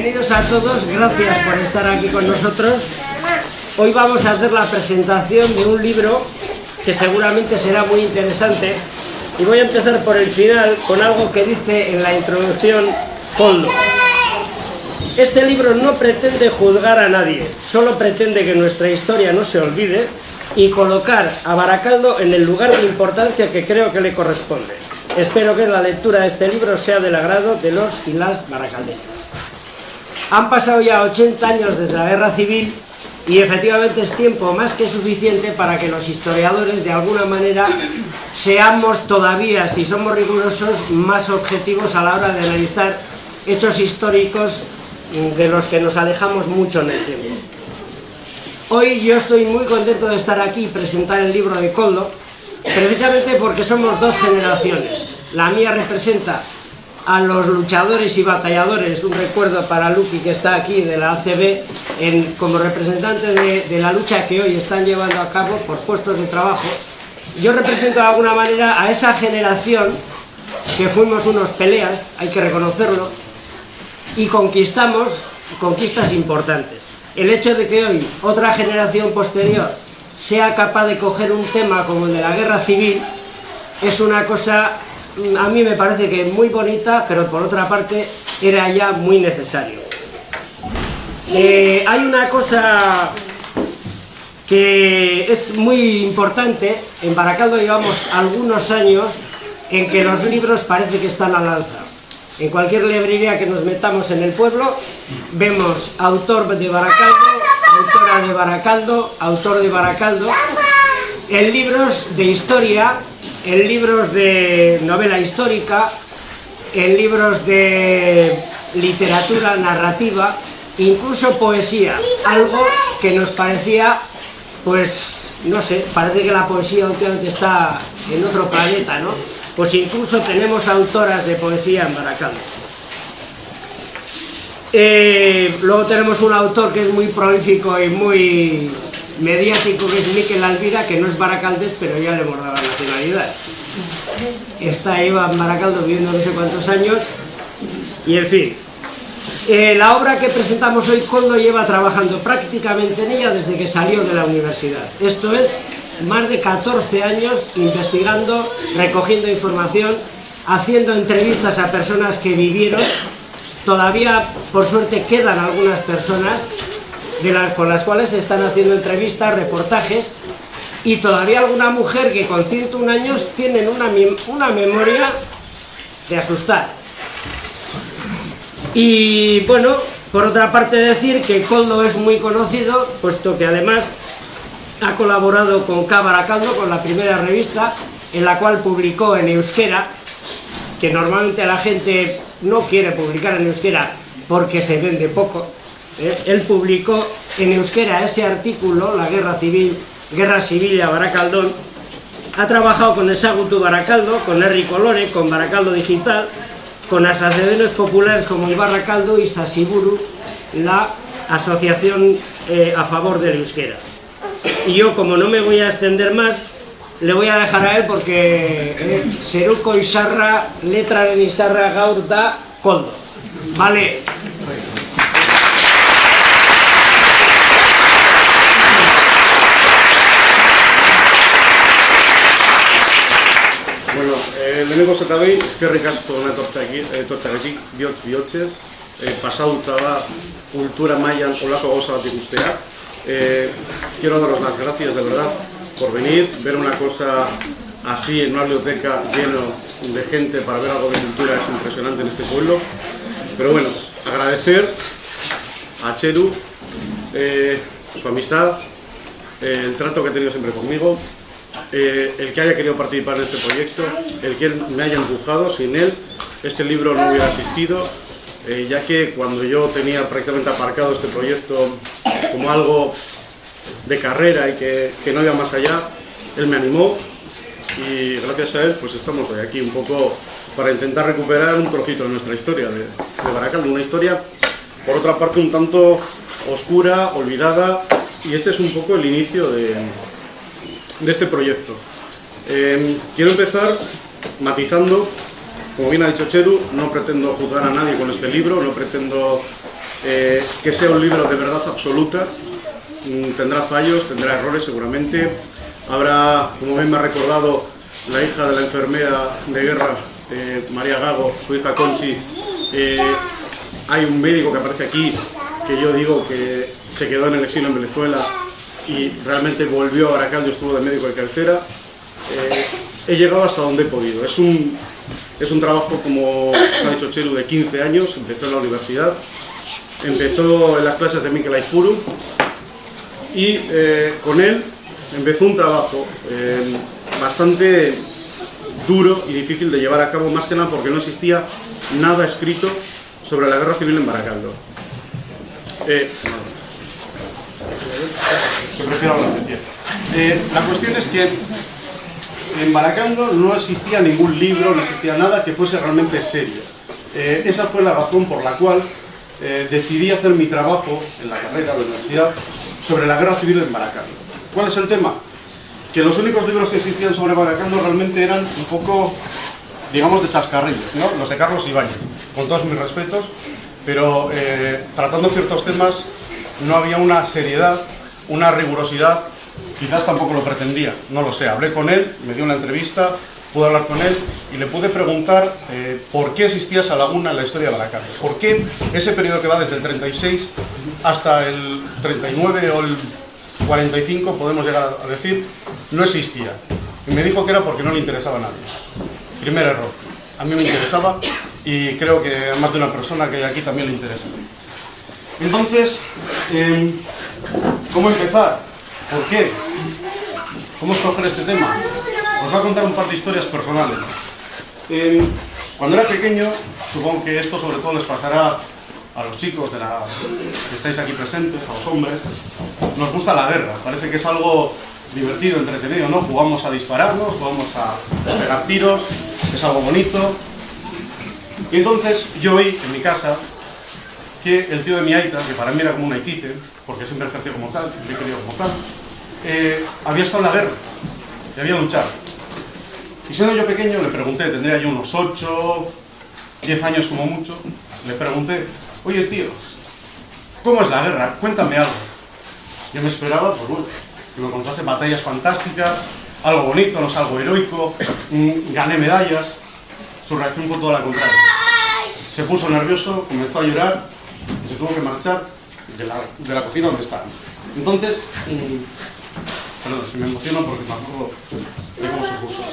Bienvenidos a todos, gracias por estar aquí con nosotros. Hoy vamos a hacer la presentación de un libro que seguramente será muy interesante y voy a empezar por el final con algo que dice en la introducción Koldo. Este libro no pretende juzgar a nadie, solo pretende que nuestra historia no se olvide y colocar a Baracaldo en el lugar de importancia que creo que le corresponde. Espero que la lectura de este libro sea del agrado de los y las baracaldesas. Han pasado ya 80 años desde la Guerra Civil y efectivamente es tiempo más que suficiente para que los historiadores de alguna manera seamos todavía, si somos rigurosos, más objetivos a la hora de analizar hechos históricos de los que nos alejamos mucho en el tiempo. Hoy yo estoy muy contento de estar aquí y presentar el libro de Koldo, precisamente porque somos dos generaciones. La mía representa a los luchadores y batalladores, un recuerdo para Luqui que está aquí de la ACB como representante de la lucha que hoy están llevando a cabo por puestos de trabajo. Yo represento de alguna manera a esa generación que fuimos unos peleas, hay que reconocerlo, y conquistamos conquistas importantes. El hecho de que hoy otra generación posterior sea capaz de coger un tema como el de la guerra civil es una cosa, a mí me parece que muy bonita, pero por otra parte era ya muy necesario. Hay una cosa que es muy importante. En Baracaldo llevamos algunos años en que los libros parece que están al alza. En cualquier librería que nos metamos en el pueblo vemos autor de Baracaldo, autora de Baracaldo, autor de Baracaldo, en libros de historia, en libros de novela histórica, en libros de literatura narrativa, incluso poesía, algo que nos parecía, pues, no sé, parece que la poesía últimamente está en otro planeta, ¿no? Pues incluso tenemos autoras de poesía en Baracaldo. Luego tenemos un autor que es muy prolífico y muy mediático, que es Miquel Alvira, que no es baracaldés, pero ya le hemos dado la nacionalidad. Está ahí en Baracaldo viviendo no sé cuántos años, y en fin. La obra que presentamos hoy, Koldo lleva trabajando prácticamente en ella desde que salió de la universidad. Esto es más de 14 años investigando, recogiendo información, haciendo entrevistas a personas que vivieron. Todavía, por suerte, quedan algunas personas con las cuales se están haciendo entrevistas, reportajes, y todavía alguna mujer que con 101 años tienen una memoria de asustar. Y bueno, por otra parte decir que Koldo es muy conocido, puesto que además ha colaborado con K Baracaldo, con la primera revista, en la cual publicó en euskera, que normalmente la gente no quiere publicar en euskera porque se vende poco. Él publicó en euskera ese artículo, la guerra civil a Baracaldón. Ha trabajado con Ezagutu Baracaldo, con Herri Colore, con Baracaldo Digital, con asociaciones populares como Ibarracaldo y Sasiburu, la asociación a favor del euskera. Y yo, como no me voy a extender más, le voy a dejar a él porque Seruko Izarra, letraren Izarra gaur da Koldo. Vale. Bueno, lehenengo eta behin, eskerrik asko etortzeagatik, bihotz-bihotzez, pasauta da kultura mailan olako gauza bat ikustea. Quiero daros las gracias de verdad por venir, ver una cosa así en una biblioteca lleno de gente para ver algo de cultura es impresionante en este pueblo. Pero bueno, agradecer a Cheru su amistad, el trato que ha tenido siempre conmigo, el que haya querido participar en este proyecto, el que me haya empujado. Sin él este libro no hubiera existido, ya que cuando yo tenía prácticamente aparcado este proyecto como algo de carrera y que no iba más allá, él me animó y gracias a él pues estamos hoy aquí un poco para intentar recuperar un trocito de nuestra historia de Baracaldo, una historia por otra parte un tanto oscura, olvidada, y ese es un poco el inicio de este proyecto. Quiero empezar matizando, como bien ha dicho Cheru, no pretendo juzgar a nadie con este libro, no pretendo que sea un libro de verdad absoluta. Tendrá fallos, tendrá errores seguramente. Habrá, como bien me ha recordado la hija de la enfermera de guerra, María Gago, su hija Conchi, hay un médico que aparece aquí que yo digo que se quedó en el exilio en Venezuela y realmente volvió a Baracaldo, estuvo de médico de cabecera. He llegado hasta donde he podido. Es un trabajo, como ha dicho Chelu, de 15 años. Empezó en la universidad, empezó en las clases de Mikel Aizpuru y con él empezó un trabajo bastante duro y difícil de llevar a cabo, más que nada porque no existía nada escrito sobre la guerra civil en Baracaldo. La cuestión es que en Baracaldo no existía ningún libro, no existía nada que fuese realmente serio. Esa fue la razón por la cual decidí hacer mi trabajo en la carrera de la universidad sobre la guerra civil en Baracaldo. ¿Cuál es el tema? Que los únicos libros que existían sobre Baracaldo realmente eran un poco, digamos, de chascarrillos, ¿no? Los de Carlos Ibáñez, con todos mis respetos, pero tratando ciertos temas no había una seriedad, una rigurosidad, quizás tampoco lo pretendía, no lo sé. Hablé con él, me dio una entrevista, pude hablar con él y le pude preguntar por qué existía esa laguna en la historia de Baracaldo, por qué ese periodo que va desde el 36 hasta el 39 o el 45, podemos llegar a decir, no existía. Y me dijo que era porque no le interesaba a nadie. Primer error. A mí me interesaba y creo que a más de una persona que hay aquí también le interesa. Entonces, ¿cómo empezar? ¿Por qué? ¿Cómo escoger este tema? Os voy a contar un par de historias personales. Cuando era pequeño, supongo que esto sobre todo les pasará a los chicos que estáis aquí presentes, a los hombres, nos gusta la guerra. Parece que es algo divertido, entretenido, ¿no? Jugamos a dispararnos, jugamos a pegar tiros, es algo bonito. Y entonces yo oí en mi casa que el tío de mi aita, que para mí era como un aitite, porque siempre ejerció como tal, siempre he querido como tal, había estado en la guerra y había luchado. Y siendo yo pequeño le pregunté, tendría yo unos 8, 10 años como mucho, le pregunté: oye tío, ¿cómo es la guerra? Cuéntame algo. Yo me esperaba, pues bueno, que me contase batallas fantásticas, algo bonito, no es algo heroico, gané medallas. Su reacción fue toda la contraria. Se puso nervioso, comenzó a llorar y se tuvo que marchar de la cocina donde estaba. Entonces, perdón, si me emociono porque me acuerdo de cómo se puso.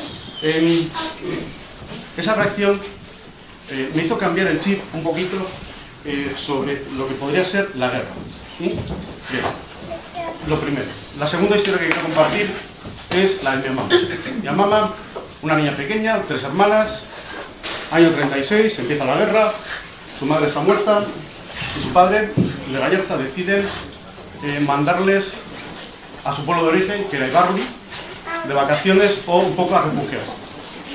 Esa reacción me hizo cambiar el chip un poquito sobre lo que podría ser la guerra. Bien, lo primero. La segunda historia que quiero compartir es la de mi mamá. Mi mamá, una niña pequeña, 3 hermanas, año 36, empieza la guerra, su madre está muerta y su padre, Legallerza, deciden mandarles a su pueblo de origen, que era Ibarri, de vacaciones o un poco a refugiados.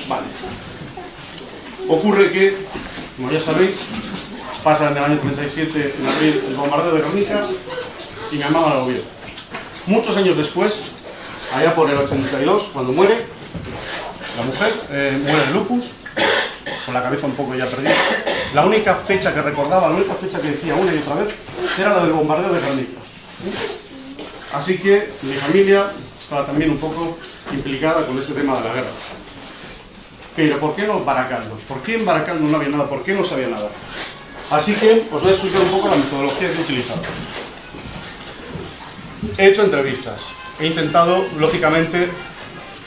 Vale. Ocurre que, como ya sabéis, pasa en el año 37, en abril, el bombardeo de Guernica y mi mamá la gobierna. Muchos años después, allá por el 82, cuando muere la mujer, muere de lupus, con la cabeza un poco ya perdida. La única fecha que recordaba, la única fecha que decía una y otra vez, era la del bombardeo de Guernica. Así que mi familia estaba también un poco implicada con este tema de la guerra. Pero ¿por qué no Baracaldo? ¿Por qué en Baracaldo no había nada? ¿Por qué no sabía nada? Así que os voy a explicar un poco la metodología que he utilizado. He hecho entrevistas. He intentado, lógicamente,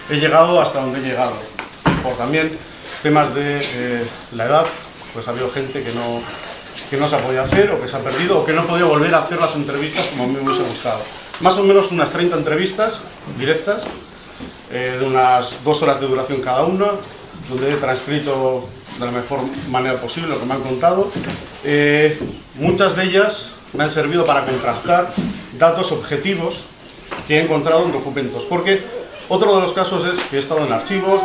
he llegado hasta donde he llegado. Por también temas de la edad, pues ha habido gente que no se ha podido hacer, o que se ha perdido, o que no ha podido volver a hacer las entrevistas como a mí me hubiese gustado. Más o menos unas 30 entrevistas directas, de unas 2 horas de duración cada una, donde he transcrito de la mejor manera posible lo que me han contado. Muchas de ellas me han servido para contrastar datos objetivos que he encontrado en documentos, porque otro de los casos es que he estado en archivos,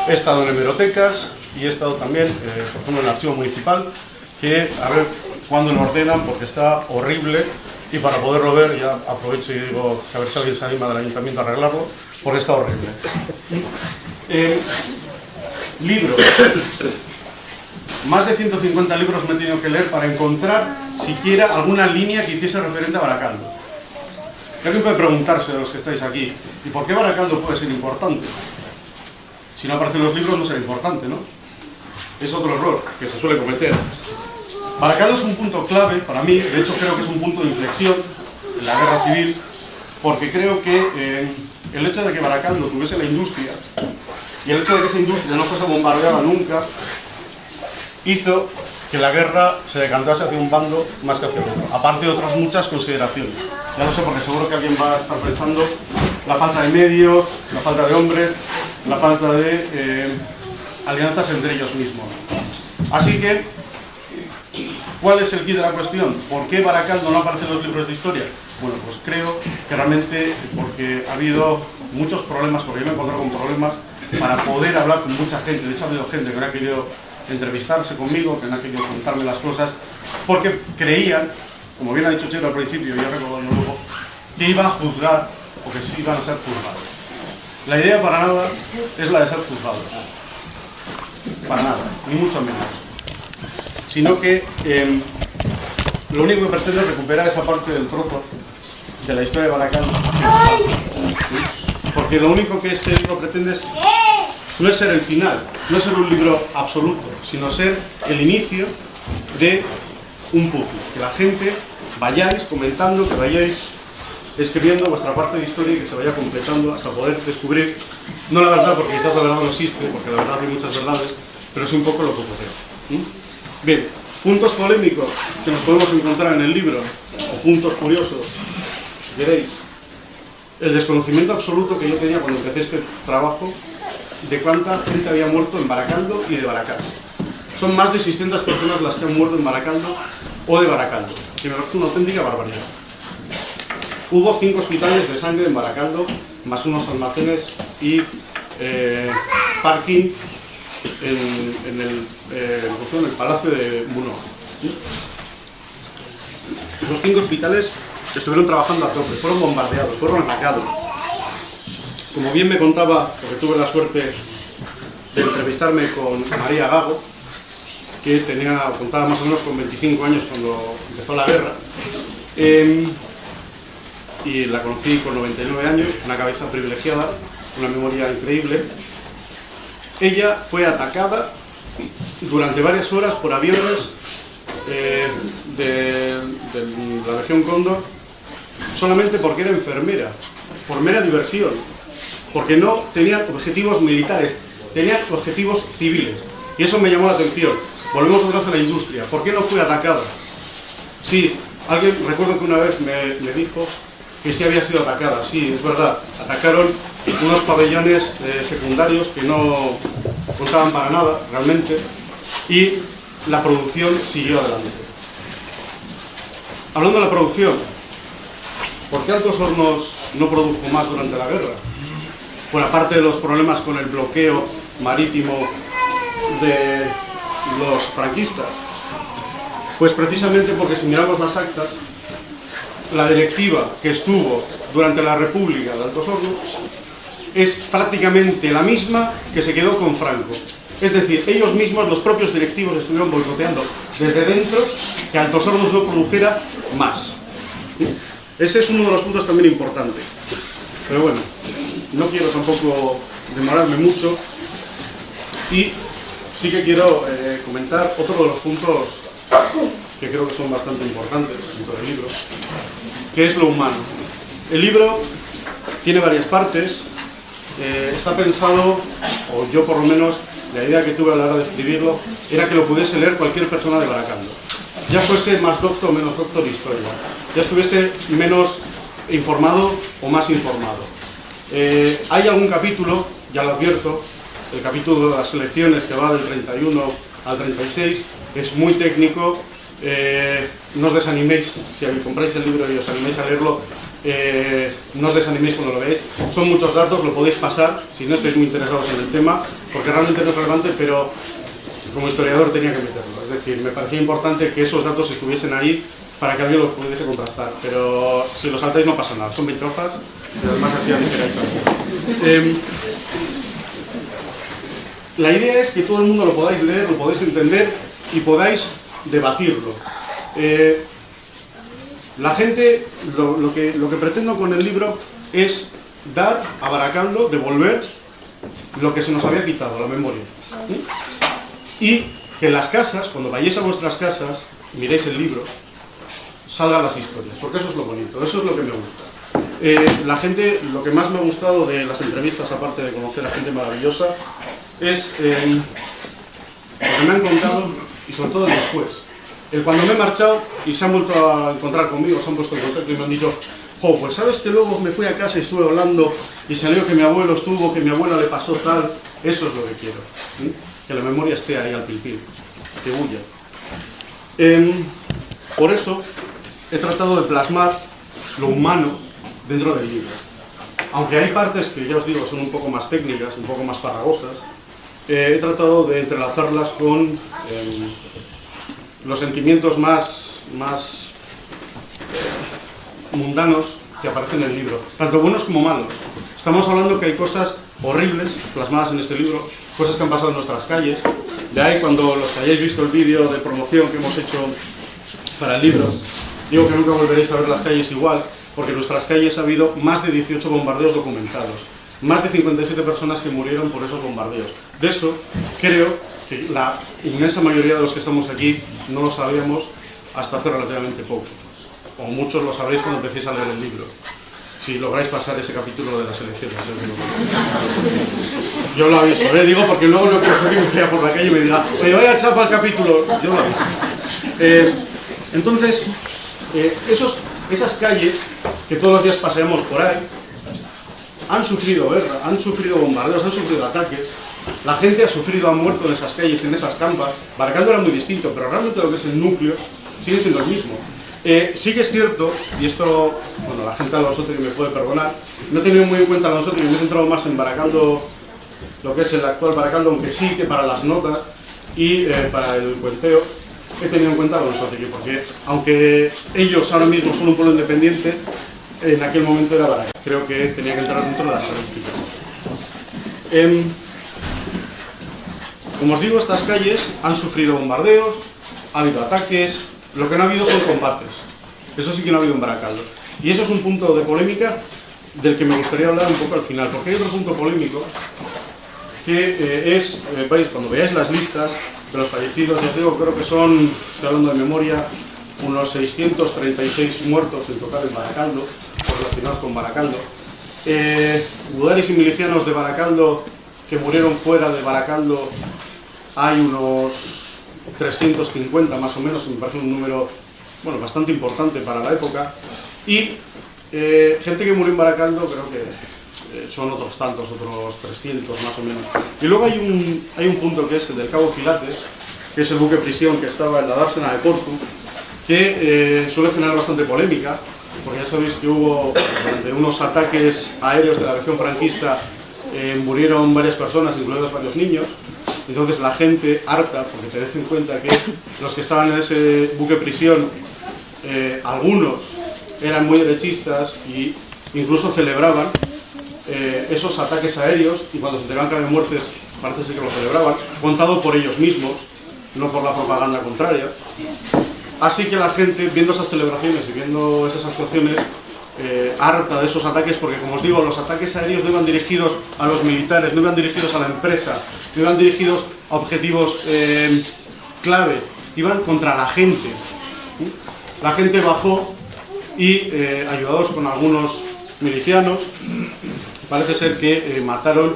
he estado en hemerotecas y he estado también, por ejemplo, en el archivo municipal, que a ver cuándo lo ordenan, porque está horrible, y para poderlo ver ya aprovecho y digo que a ver si alguien se anima del ayuntamiento a arreglarlo, porque está horrible. Libros. más de 150 libros me he tenido que leer para encontrar siquiera alguna línea que hiciese referente a Baracaldo. Alguien puede preguntarse, de los que estáis aquí, ¿y por qué Baracaldo puede ser importante? Si no aparecen los libros no será importante, ¿no? Es otro error que se suele cometer. Baracaldo es un punto clave para mí, de hecho creo que es un punto de inflexión en la guerra civil, porque creo que el hecho de que Baracaldo tuviese la industria y el hecho de que esa industria no fuese bombardeada nunca hizo que la guerra se decantase hacia un bando más que hacia el otro, aparte de otras muchas consideraciones. Ya lo sé porque seguro que alguien va a estar pensando la falta de medios, la falta de hombres, la falta de alianzas entre ellos mismos. Así que, ¿cuál es el quid de la cuestión? ¿Por qué Baracaldo no aparece en los libros de historia? Bueno, pues creo que realmente porque ha habido muchos problemas, porque yo me he encontrado con problemas para poder hablar con mucha gente. De hecho, ha habido gente que no ha querido entrevistarse conmigo, que no ha querido contarme las cosas, porque creían, como bien ha dicho Chelo al principio, y yo recuerdo luego, que iba a juzgar o que sí iban a ser juzgados. La idea para nada es la de ser juzgados. Para nada, ni mucho menos. Sino que lo único que pretende es recuperar esa parte del trozo de la historia de Baracaldo. Porque lo único que este libro pretende es, no es ser el final, no es ser un libro absoluto, sino ser el inicio de un puzzle. Que la gente vayáis comentando, que vayáis escribiendo vuestra parte de historia y que se vaya completando hasta poder descubrir, no la verdad, porque quizás la verdad no existe, porque la verdad hay muchas verdades, pero es un poco lo que ocurre. Bien, puntos polémicos que nos podemos encontrar en el libro, o puntos curiosos, si queréis. El desconocimiento absoluto que yo tenía cuando empecé este trabajo de cuánta gente había muerto en Baracaldo y de Baracaldo. Son más de 600 personas las que han muerto en Baracaldo o de Baracaldo, que me parece una auténtica barbaridad. Hubo 5 hospitales de sangre en Baracaldo, más unos almacenes y parking en el Palacio de Munó. Esos 5 hospitales estuvieron trabajando a tope, fueron bombardeados, fueron atacados. Como bien me contaba, porque tuve la suerte de entrevistarme con María Gago, que contaba más o menos con 25 años cuando empezó la guerra, y la conocí con 99 años, una cabeza privilegiada, una memoria increíble. Ella fue atacada durante varias horas por aviones de la región Cóndor, solamente porque era enfermera, por mera diversión, porque no tenían objetivos militares, tenían objetivos civiles. Y eso me llamó la atención. Volvemos otra vez a la industria. ¿Por qué no fue atacada? Sí, alguien, recuerdo que una vez me dijo que sí había sido atacada. Sí, es verdad. Atacaron unos pabellones secundarios que no contaban para nada, realmente, y la producción siguió adelante. Hablando de la producción, ¿por qué Altos Hornos no produjo más durante la guerra? Por aparte de los problemas con el bloqueo marítimo de los franquistas. Pues precisamente porque si miramos las actas, la directiva que estuvo durante la República de Altos Hornos es prácticamente la misma que se quedó con Franco. Es decir, ellos mismos, los propios directivos, estuvieron boicoteando desde dentro que Altos Hornos no produjera más. Ese es uno de los puntos también importantes. Pero bueno, no quiero tampoco demorarme mucho y sí que quiero comentar otro de los puntos que creo que son bastante importantes dentro del libro, que es lo humano. El libro tiene varias partes, está pensado, o yo por lo menos, la idea que tuve a la hora de escribirlo, era que lo pudiese leer cualquier persona de Baracaldo. Ya fuese más docto o menos docto de historia, ya estuviese menos informado o más informado. Hay algún capítulo, ya lo advierto, el capítulo de las elecciones que va del 31 al 36, es muy técnico, no os desaniméis, si compráis el libro y os animéis a leerlo, no os desaniméis cuando lo veáis, son muchos datos, lo podéis pasar si no estáis muy interesados en el tema, porque realmente no es relevante, pero como historiador tenía que meterlo, es decir, me parecía importante que esos datos estuviesen ahí para que alguien los pudiese contrastar, pero si los saltáis no pasa nada, son 20 hojas, y además así aligeráis algo. La idea es que todo el mundo lo podáis leer, lo podáis entender y podáis debatirlo. La gente, lo que pretendo con el libro es dar a Baracaldo, devolver lo que se nos había quitado, la memoria. Y que en las casas, cuando vayáis a vuestras casas, miréis el libro, salgan las historias, porque eso es lo bonito, eso es lo que me gusta. La gente, lo que más me ha gustado de las entrevistas, aparte de conocer a gente maravillosa, es lo que me han contado y sobre todo después. Cuando me he marchado y se han vuelto a encontrar conmigo, se han puesto en contacto y me han dicho: jo, pues sabes que luego me fui a casa y estuve hablando y salió que mi abuelo estuvo, que mi abuela le pasó tal. Eso es lo que quiero, ¿sí? Que la memoria esté ahí al pil, que huya. Por eso he tratado de plasmar lo humano dentro del libro. Aunque hay partes que ya os digo son un poco más técnicas, un poco más farragosas, he tratado de entrelazarlas con los sentimientos más mundanos que aparecen en el libro, tanto buenos como malos. Estamos hablando que hay cosas horribles plasmadas en este libro, cosas que han pasado en nuestras calles. De ahí, cuando los que hayáis visto el vídeo de promoción que hemos hecho para el libro, digo que nunca volveréis a ver las calles igual, porque en nuestras calles ha habido más de 18 bombardeos documentados, más de 57 personas que murieron por esos bombardeos. De eso, creo que la inmensa mayoría de los que estamos aquí no lo sabíamos hasta hace relativamente poco. O muchos lo sabréis cuando empecéis a leer el libro, si lográis pasar ese capítulo de las elecciones. Yo lo aviso, digo, porque luego no quiero que me vaya por la calle y me diga: oye, vaya chapa el capítulo. Yo lo aviso. Entonces, esas calles que todos los días paseamos por ahí han sufrido guerra, han sufrido bombardeos, han sufrido ataques. La gente ha sufrido, ha muerto en esas calles, en esas campas. Baracaldo era muy distinto, pero realmente lo que es el núcleo sigue siendo el mismo. Sí que es cierto, y esto, bueno, la gente de Alonsotegi me puede perdonar, no he tenido muy en cuenta Alonsotegi, me he centrado más en Baracaldo, lo que es el actual Baracaldo, aunque sí que para las notas y para el cuenteo he tenido en cuenta Alonsotegi, porque aunque ellos ahora mismo son un pueblo independiente, en aquel momento era Baracaldo. Creo que tenía que entrar dentro de las estadísticas. Como os digo, estas calles han sufrido bombardeos, ha habido ataques. Lo que no ha habido son combates. Eso sí que no ha habido en Baracaldo. Y eso es un punto de polémica del que me gustaría hablar un poco al final, porque hay otro punto polémico que es, cuando veáis las listas de los fallecidos, ya os digo, creo que son, estoy hablando de memoria, unos 636 muertos en total en Baracaldo, relacionados con Baracaldo. Gudaris y milicianos de Baracaldo que murieron fuera de Baracaldo hay unos 350 más o menos, me parece un número, bueno, bastante importante para la época. Y gente que murió en Baracaldo creo que son otros tantos, otros 300 más o menos. Y luego hay un punto que es el del Cabo Pilates, que es el buque prisión que estaba en la dársena de Porto, que suele generar bastante polémica, porque ya sabéis que hubo, durante unos ataques aéreos de la aviación franquista, murieron varias personas, incluidos varios niños. Entonces la gente, harta, porque tened en cuenta que los que estaban en ese buque prisión, algunos eran muy derechistas e incluso celebraban esos ataques aéreos, y cuando se enteraban que había muertes parece ser que lo celebraban, contado por ellos mismos, no por la propaganda contraria. Así que la gente, viendo esas celebraciones y viendo esas actuaciones, harta de esos ataques, porque como os digo, los ataques aéreos no iban dirigidos a los militares, no iban dirigidos a la empresa, no iban dirigidos a objetivos clave, iban contra la gente. La gente bajó y, ayudados con algunos milicianos, parece ser que mataron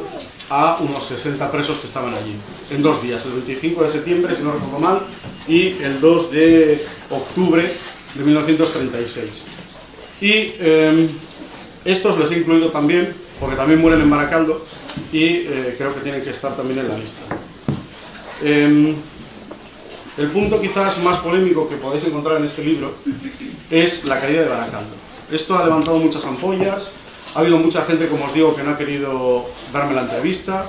a unos 60 presos que estaban allí, en 2 días, el 25 de septiembre, si no recuerdo mal, y el 2 de octubre de 1936. Y estos los he incluido también, porque también mueren en Baracaldo, y creo que tienen que estar también en la lista. El punto quizás más polémico que podéis encontrar en este libro es la caída de Baracaldo. Esto ha levantado muchas ampollas, ha habido mucha gente, como os digo, que no ha querido darme la entrevista,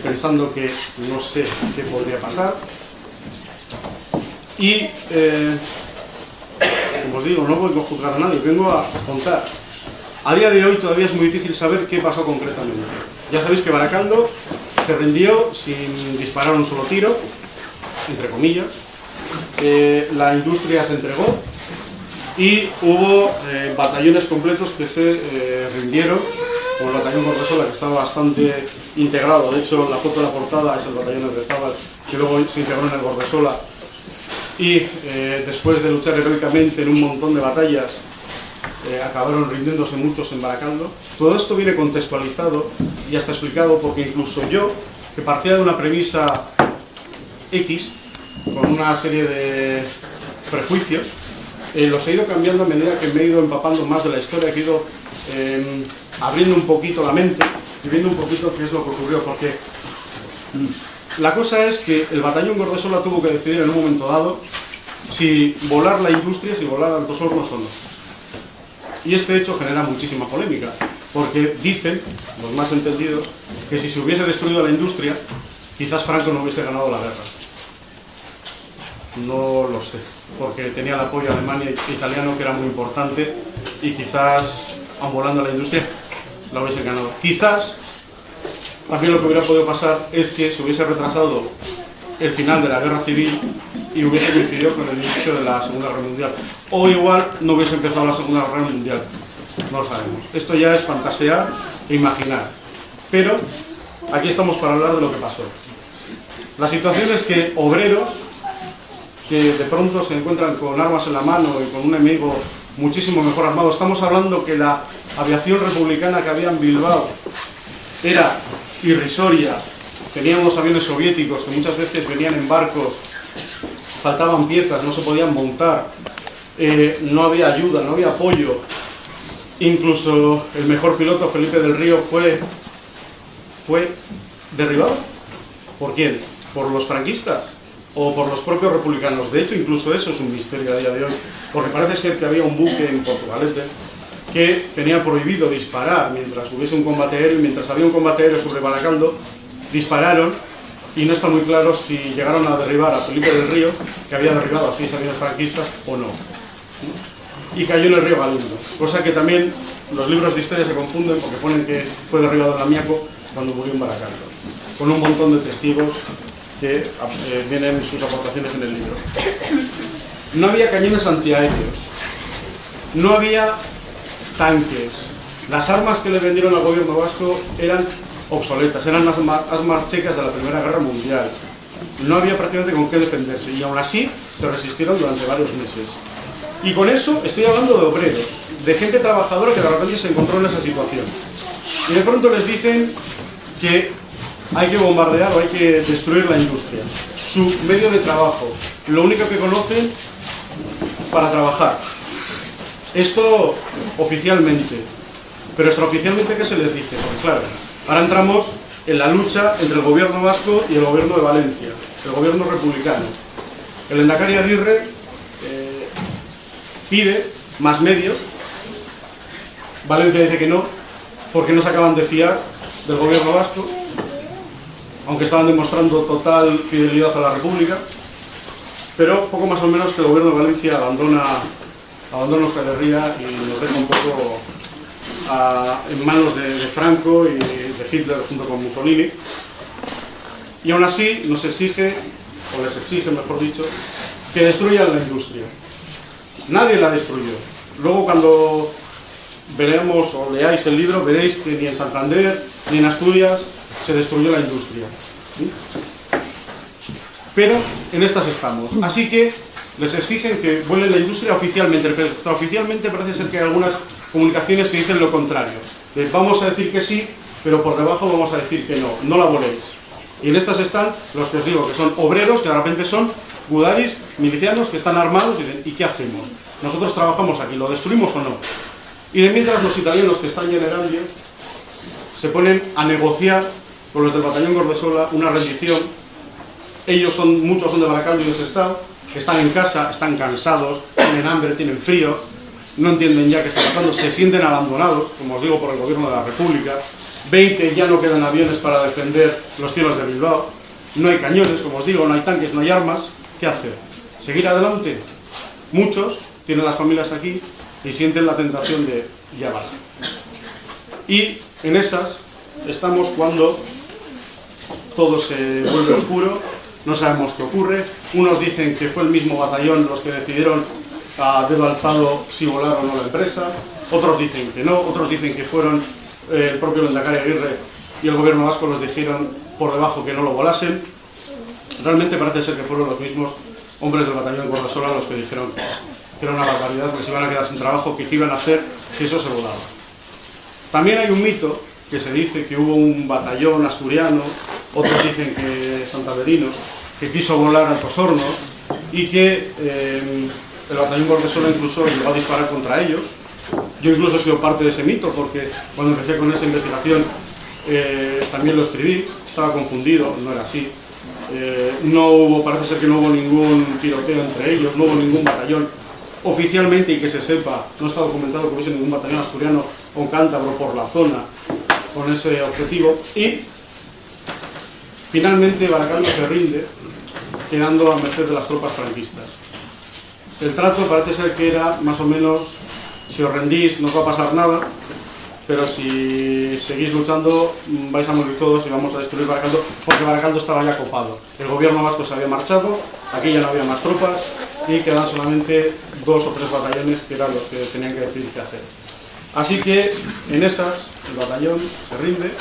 pensando que no sé qué podría pasar. Y, como os digo, no voy a juzgar a nadie, vengo a contar. A día de hoy todavía es muy difícil saber qué pasó concretamente. Ya sabéis que Baracaldo se rindió sin disparar un solo tiro, entre comillas, la industria se entregó y hubo batallones completos que se rindieron, como el batallón Gordesola, que estaba bastante integrado. De hecho, la foto de la portada es el batallón de Brezábal, que luego se integró en el Gordesola. Y después de luchar heroicamente en un montón de batallas, acabaron rindiéndose muchos en Baracaldo. Todo esto viene contextualizado y hasta explicado porque incluso yo, que partía de una premisa X, con una serie de prejuicios, los he ido cambiando a medida que me he ido empapando más de la historia, que he ido abriendo un poquito la mente y viendo un poquito qué es lo que ocurrió, porque la cosa es que el batallón Gordesola tuvo que decidir en un momento dado si volar la industria, si volar Altos Hornos o no. Y este hecho genera muchísima polémica, porque dicen, los más entendidos, que si se hubiese destruido la industria, quizás Franco no hubiese ganado la guerra. No lo sé, porque tenía el apoyo alemán e italiano, que era muy importante, y quizás, aun volando la industria, la hubiese ganado. Quizás, también lo que hubiera podido pasar es que se hubiese retrasado el final de la guerra civil y hubiese coincidido con el inicio de la Segunda Guerra Mundial. O igual no hubiese empezado la Segunda Guerra Mundial. No lo sabemos. Esto ya es fantasear e imaginar. Pero aquí estamos para hablar de lo que pasó. La situación es que obreros que de pronto se encuentran con armas en la mano y con un enemigo muchísimo mejor armado. Estamos hablando que la aviación republicana que había en Bilbao era irrisoria. Teníamos aviones soviéticos que muchas veces venían en barcos, faltaban piezas, no se podían montar, no había ayuda, no había apoyo. Incluso el mejor piloto, Felipe del Río, fue derribado. ¿Por quién? ¿Por los franquistas o por los propios republicanos? De hecho, incluso eso es un misterio a día de hoy, porque parece ser que había un buque en Portugalete que tenía prohibido disparar mientras hubiese un combate aéreo, y mientras había un combate aéreo sobre Baracaldo, dispararon, y no está muy claro si llegaron a derribar a Felipe del Río, que había derribado a 6 aviones franquistas, o no. Y cayó en el río Galindo, cosa que también los libros de historia se confunden porque ponen que fue derribado en Lamiaco cuando murió en Baracaldo, con un montón de testigos que vienen sus aportaciones en el libro. No había cañones antiaéreos, no había tanques, las armas que le vendieron al gobierno vasco eran obsoletas, eran las armas checas de la Primera Guerra Mundial. No había prácticamente con qué defenderse y aún así se resistieron durante varios meses. Y con eso estoy hablando de obreros, de gente trabajadora que de repente se encontró en esa situación. Y de pronto les dicen que hay que bombardear o hay que destruir la industria, su medio de trabajo, lo único que conocen para trabajar. Esto oficialmente, pero extraoficialmente, ¿qué se les dice? Porque claro, ahora entramos en la lucha entre el gobierno vasco y el gobierno de Valencia, el gobierno republicano. El Lehendakari Aguirre pide más medios, Valencia dice que no, porque no se acaban de fiar del gobierno vasco, aunque estaban demostrando total fidelidad a la República, pero poco más o menos que el gobierno de Valencia abandona Euskal Herria y nos deja un poco en manos de Franco y de Hitler junto con Mussolini. Y aún así nos exige, o les exige mejor dicho, que destruyan la industria. Nadie la destruyó. Luego cuando veremos o leáis el libro veréis que ni en Santander ni en Asturias se destruyó la industria. ¿Sí? Pero en estas estamos. Así que les exigen que vuelen la industria oficialmente, pero oficialmente parece ser que hay algunas comunicaciones que dicen lo contrario. Vamos a decir que sí, pero por debajo vamos a decir que no, no la voléis. Y en estas están los que os digo, que son obreros, que de repente son gudaris, milicianos, que están armados y dicen, ¿y qué hacemos? Nosotros trabajamos aquí, ¿lo destruimos o no? Y de mientras los italianos que están ya en Erandio se ponen a negociar con los del batallón Gordesola una rendición. Ellos muchos son de Baracaldo y de Sestao, están en casa, están cansados, tienen hambre, tienen frío, no entienden ya qué está pasando, se sienten abandonados, como os digo, por el gobierno de la República. Ven que ya no quedan aviones para defender los cielos de Bilbao, no hay cañones, como os digo, no hay tanques, no hay armas. ¿Qué hacer? ¿Seguir adelante? Muchos tienen las familias aquí y sienten la tentación de ya vale. Y en esas estamos cuando todo se vuelve oscuro, no sabemos qué ocurre. Unos dicen que fue el mismo batallón los que decidieron a dedo alzado si volar o no la empresa, otros dicen que no, otros dicen que fueron el propio Lehendakari Aguirre y el gobierno vasco los dijeron por debajo que no lo volasen. Realmente parece ser que fueron los mismos hombres del batallón Gordesola los que dijeron que era una barbaridad, que se iban a quedar sin trabajo, que qué iban a hacer si eso se volaba. También hay un mito que se dice que hubo un batallón asturiano, otros dicen que santanderinos, que quiso volar Altos Hornos y que el batallón Gordesola incluso llegó a disparar contra ellos. Yo incluso he sido parte de ese mito porque cuando empecé con esa investigación también lo escribí, estaba confundido, no era así. No hubo, parece ser que no hubo ningún tiroteo entre ellos, no hubo ningún batallón oficialmente y que se sepa, no está documentado que hubiese ningún batallón asturiano o cántabro por la zona con ese objetivo. Y finalmente Baracaldo se rinde, quedando a merced de las tropas franquistas. El trato parece ser que era más o menos: si os rendís no os va a pasar nada, pero si seguís luchando vais a morir todos y vamos a destruir Baracaldo, porque Baracaldo estaba ya copado. El gobierno vasco se había marchado, aquí ya no había más tropas y quedan solamente 2 o 3 batallones que eran los que tenían que decidir qué hacer. Así que en esas el batallón se rinde,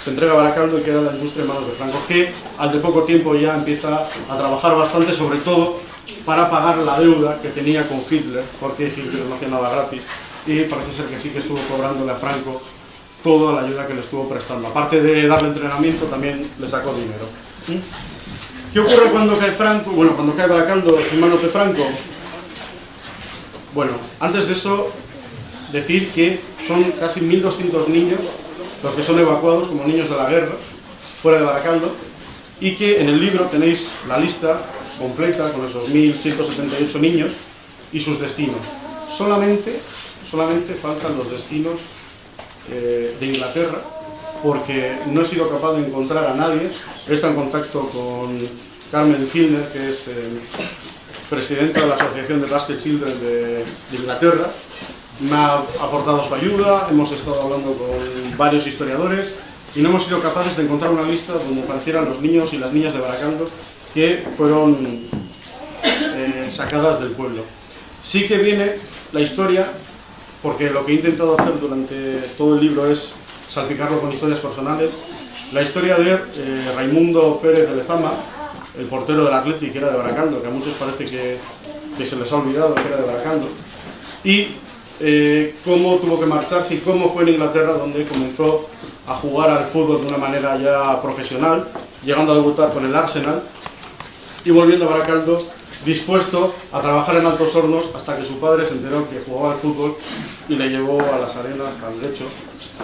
se entrega a Baracaldo y queda la industria en manos de Franco, que al de poco tiempo ya empieza a trabajar bastante, sobre todo para pagar la deuda que tenía con Hitler, porque Hitler no hacía nada gratis. Y parece ser que sí que estuvo cobrándole a Franco toda la ayuda que le estuvo prestando. Aparte de darle entrenamiento, también le sacó dinero. ¿Qué ocurre cuando cae Franco? Bueno, cuando cae Baracaldo en manos de Franco. Bueno, antes de eso, decir que son casi 1.200 niños los que son evacuados como niños de la guerra, fuera de Baracaldo, y que en el libro tenéis la lista completa con esos 1.178 niños y sus destinos. Solamente faltan los destinos de Inglaterra, porque no he sido capaz de encontrar a nadie. He estado en contacto con Carmen Kilner, que es presidenta de la Asociación de Basket Children de Inglaterra. Me ha aportado su ayuda, hemos estado hablando con varios historiadores y no hemos sido capaces de encontrar una lista donde aparecieran los niños y las niñas de Baracaldo que fueron sacadas del pueblo. Sí que viene la historia, porque lo que he intentado hacer durante todo el libro es salpicarlo con historias personales. La historia de Raimundo Pérez de Lezama, el portero del Athletic, que era de Baracaldo, que a muchos parece que se les ha olvidado que era de Baracaldo, y cómo tuvo que marcharse y cómo fue en Inglaterra donde comenzó a jugar al fútbol de una manera ya profesional, llegando a debutar con el Arsenal y volviendo a Baracaldo dispuesto a trabajar en Altos Hornos hasta que su padre se enteró que jugaba al fútbol y le llevó a las arenas, al lecho,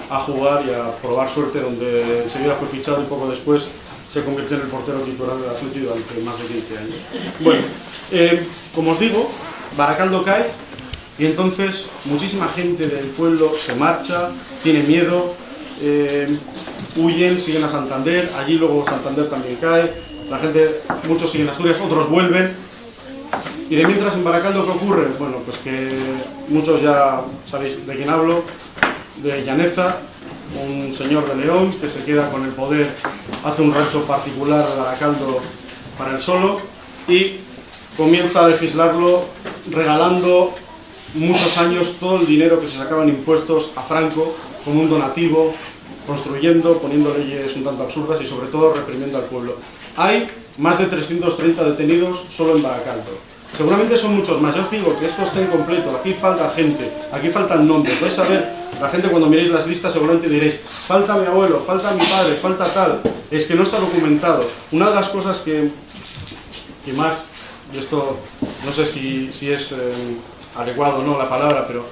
a jugar y a probar suerte, donde enseguida fue fichado y poco después se convirtió en el portero titular del Athletic durante más de 15 años. Bueno, como os digo, Baracaldo cae y entonces muchísima gente del pueblo se marcha, tiene miedo, huyen, siguen a Santander, allí luego Santander también cae, la gente, muchos siguen a Asturias, otros vuelven. Y de mientras en Baracaldo, ¿qué ocurre? Bueno, pues que muchos ya sabéis de quién hablo, de Llaneza, un señor de León que se queda con el poder, hace un rancho particular de Baracaldo para él solo y comienza a legislarlo regalando muchos años todo el dinero que se sacaba en impuestos a Franco como un donativo, construyendo, poniendo leyes un tanto absurdas y sobre todo reprimiendo al pueblo. Hay más de 330 detenidos solo en Baracaldo. Seguramente son muchos más. Yo os digo que esto está incompleto, aquí falta gente, aquí faltan nombres. Vais a ver, la gente cuando miréis las listas seguramente diréis: falta mi abuelo, falta mi padre, falta tal. Es que no está documentado. Una de las cosas que más, y esto no sé si es adecuado o no la palabra, pero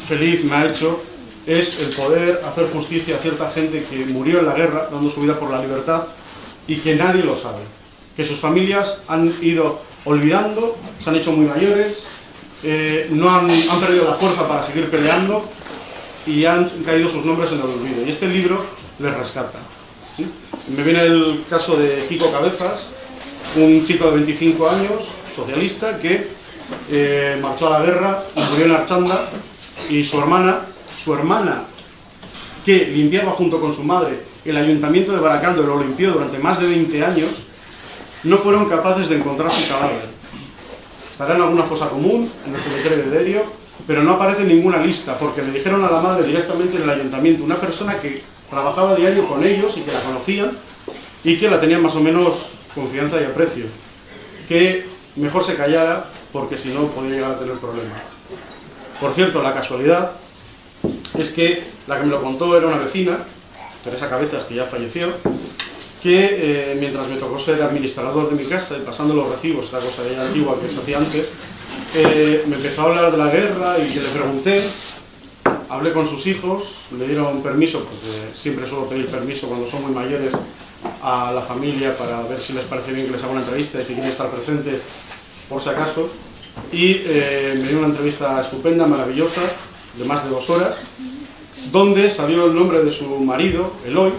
feliz me ha hecho, es el poder hacer justicia a cierta gente que murió en la guerra, dando su vida por la libertad, y que nadie lo sabe. Que sus familias han ido olvidando, se han hecho muy mayores, no han perdido la fuerza para seguir peleando y han caído sus nombres en el olvido. Y este libro les rescata. ¿Sí? Me viene el caso de Kiko Cabezas, un chico de 25 años, socialista, que marchó a la guerra, murió en Archanda, y su hermana, que limpiaba junto con su madre el ayuntamiento de Baracaldo, lo limpió durante más de 20 años, no fueron capaces de encontrar su cadáver. Estará en alguna fosa común, en el cementerio de Derio, pero no aparece en ninguna lista, porque le dijeron a la madre directamente en el ayuntamiento, una persona que trabajaba diario con ellos y que la conocían y que la tenían más o menos confianza y aprecio, que mejor se callara porque si no podía llegar a tener problemas. Por cierto, la casualidad es que la que me lo contó era una vecina, Teresa Cabezas, que ya falleció, que mientras me tocó ser administrador de mi casa y pasando los recibos, esta cosa ya antigua que se hacía antes, me empezó a hablar de la guerra y que le pregunté, hablé con sus hijos, le dieron permiso, porque siempre suelo pedir permiso cuando son muy mayores a la familia para ver si les parece bien que les haga una entrevista y si quieren estar presentes por si acaso, y me dio una entrevista estupenda, maravillosa, de más de 2 horas, donde salió el nombre de su marido, Eloy,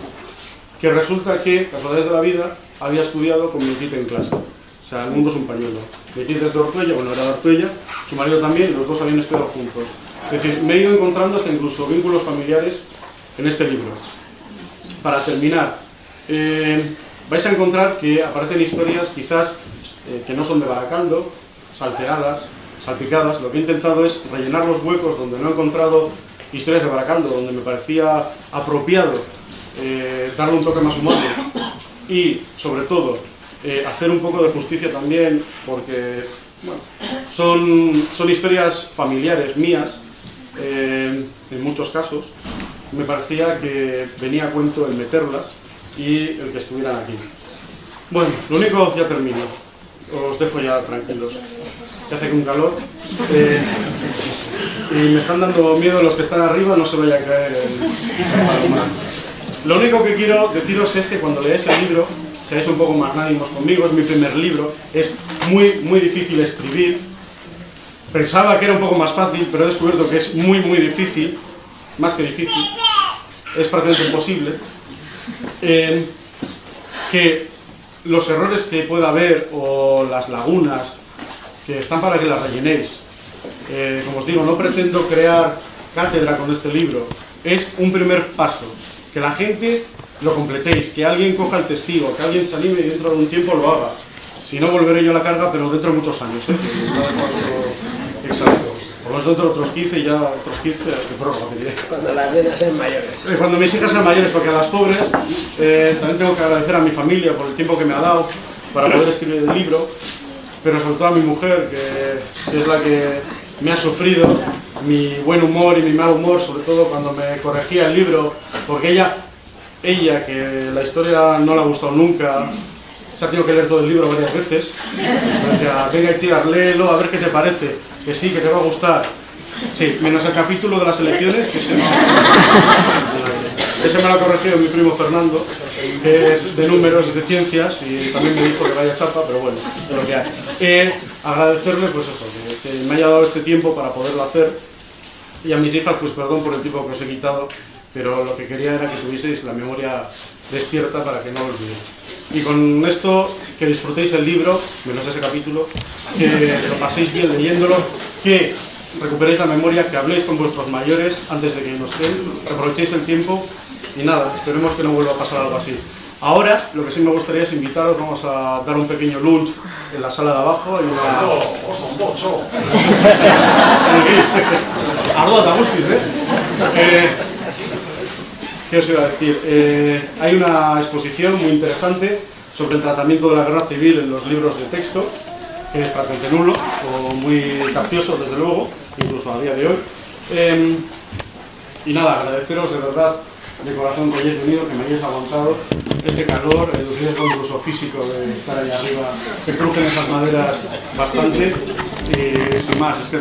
que resulta que, casualidades de la vida, había estudiado con mi tita en clase. O sea, el mundo es un pañuelo. Mi tita es de Ortuella, bueno, era de Ortuella, su marido también, y los dos habían estudiado juntos. Es decir, me he ido encontrando hasta incluso vínculos familiares en este libro. Para terminar, vais a encontrar que aparecen historias quizás que no son de Baracaldo, salteadas, salpicadas. Lo que he intentado es rellenar los huecos donde no he encontrado historias de Baracaldo, donde me parecía apropiado darle un toque más humano y, sobre todo, hacer un poco de justicia también, porque bueno, son historias familiares mías, en muchos casos. Me parecía que venía a cuento el meterlas y el que estuvieran aquí. Bueno, lo único, ya termino. Os dejo ya tranquilos. Ya hace un calor. Y me están dando miedo los que están arriba, no se vaya a caer el palomar. Lo único que quiero deciros es que cuando leáis el libro, seáis un poco magnánimos conmigo. Es mi primer libro. Es muy difícil escribir. Pensaba que era un poco más fácil, pero he descubierto que es muy difícil. Más que difícil. Es prácticamente imposible. Que los errores que pueda haber o las lagunas que están para que las rellenéis. Como os digo, no pretendo crear cátedra con este libro. Es un primer paso. Que la gente lo completéis, que alguien coja el testigo, que alguien se anime y dentro de un tiempo lo haga. Si no, volveré yo a la carga, pero dentro de muchos años. Exacto. Por lo menos dentro de otros 15 y ya otros 15 de prórroga, te diré. Cuando las nenas sean mayores. Cuando mis hijas sean mayores, porque a las pobres también tengo que agradecer a mi familia por el tiempo que me ha dado para poder escribir el libro, pero sobre todo a mi mujer, que es la que me ha sufrido mi buen humor y mi mal humor, sobre todo cuando me corregía el libro, porque ella que la historia no le ha gustado nunca, se ha tenido que leer todo el libro varias veces. Me decía, venga Itziar, léelo, a ver qué te parece, que sí, que te va a gustar. Sí, menos el capítulo de las elecciones, que ese me lo ha corregido mi primo Fernando, que es de números y de ciencias, y también me dijo que vaya chapa, pero bueno, es lo que hay. Agradecerle, pues eso, que me haya dado este tiempo para poderlo hacer, y a mis hijas, pues perdón por el tiempo que os he quitado, pero lo que quería era que tuvieseis la memoria despierta para que no lo olvidéis. Y con esto, que disfrutéis el libro, menos ese capítulo, que lo paséis bien leyéndolo, que recuperéis la memoria, que habléis con vuestros mayores antes de que no estén, que aprovechéis el tiempo y nada, esperemos que no vuelva a pasar algo así. Ahora, lo que sí me gustaría es invitaros, vamos a dar un pequeño lunch en la sala de abajo. Hay una... ¿Qué os iba a decir? Hay una exposición muy interesante sobre el tratamiento de la guerra civil en los libros de texto, que es prácticamente nulo, o muy capcioso desde luego, incluso a día de hoy. Y nada, agradeceros de verdad, de corazón, que hayáis venido, que me hayáis aguantado este calor, el riesgo incluso físico de estar allá arriba, que crujen esas maderas bastante, y sin más, es que